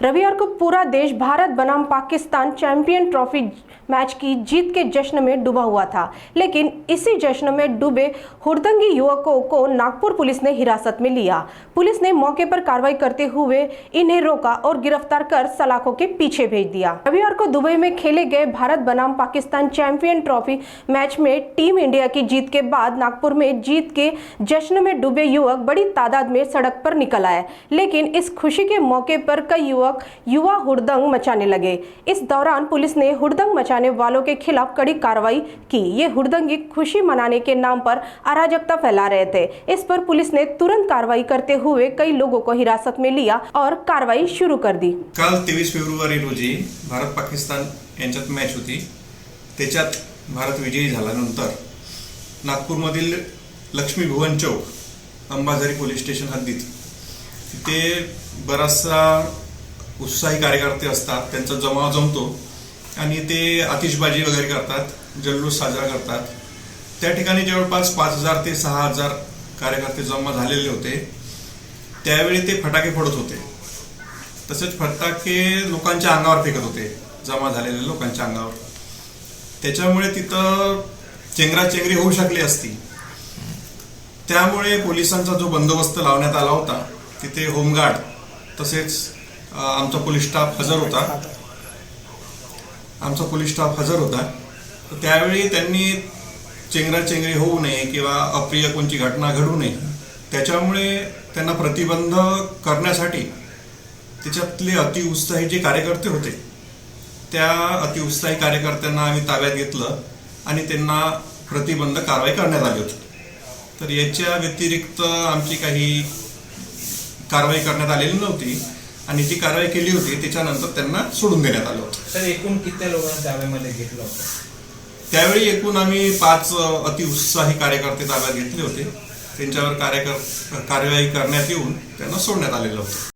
रविवार को पूरा देश भारत बनाम पाकिस्तान चैंपियन ट्रॉफी मैच की जीत के जश्न में डूबा हुआ था, लेकिन इसी जश्न में डूबे हुड़दंगी युवकों को नागपुर पुलिस ने हिरासत में लिया। पुलिस ने मौके पर कार्रवाई करते हुए इन्हें रोका और गिरफ्तार कर सलाखों के पीछे भेज दिया। रविवार को दुबई में खेले गए भारत बनाम पाकिस्तान चैंपियन ट्रॉफी मैच में टीम इंडिया की जीत के बाद नागपुर में जीत के जश्न में डूबे युवक बड़ी तादाद में सड़क पर निकल आए, लेकिन इस खुशी के मौके पर कई युवा हुड़दंग मचाने लगे। इस दौरान पुलिस ने हुड़दंग मचाने वालों के खिलाफ कड़ी कार्रवाई की। ये हुड़दंगी खुशी मनाने के नाम पर अराजकता फैला रहे थे। इस पर पुलिस ने तुरंत कार्रवाई करते हुए कई लोगों को हिरासत में लिया और कार्रवाई शुरू कर दी। काल 23 फेब्रुवारी रोजी भारत पाकिस्तान यांच्यात मॅच होती। त्याच्यात भारत विजयी झाल्यानंतर नागपूरमधील लक्ष्मी भुवन चौक अंबाझरी पोलीस स्टेशन हद्दीत तिथे बराचसा उत्साही कार्यकर्ते असतात, त्यांचा जमाव जमतो आणि ते आतिषबाजी वगैरे करतात, जल्लोष साजरा करतात। त्या ठिकाणी जवळपास 5000 ते 6000 कार्यकर्ते जमा झालेले होते। त्यावेळी ते फटाके फोडत होते, तसेच फटाके लोकांच्या अंगावर फेकत होते, जमा झालेल्या लोकांच्या अंगावर। त्याच्यामुळे तिथं चेंगराचेंगरी होऊ शकली असती। त्यामुळे पोलिसांचा जो बंदोबस्त लावण्यात आला होता, तिथे होमगार्ड तसेच आमचा पोलीस स्टाफ हजर होता। त्यावेळी त्यांनी चेंगराचेंगरी होऊ नये किंवा अप्रिय कोणती घटना घडू नये, त्याच्यामुळे त्यांना प्रतिबंध करण्यासाठी त्याच्यातले अतिउत्साही जे कार्यकर्ते होते, त्या अतिउत्साही कार्यकर्त्यांना आम्ही ताब्यात घेतलं आणि त्यांना प्रतिबंध कारवाई करण्यात आली होती। तर याच्या व्यतिरिक्त आमची काही कारवाई करण्यात आलेली नव्हती आणि जी कारवाई केली होती त्याच्यानंतर त्यांना सोडून देण्यात आलं होतं। सर, एकूण किती लोकांना ताब्यामध्ये घेतलं होतं? त्यावेळी एकूण आम्ही 5 अतिउत्साही कार्यकर्ते ताब्यात घेतले होते। त्यांच्यावर कार्यवाही करण्यात येऊन त्यांना सोडण्यात आलेलं होतं।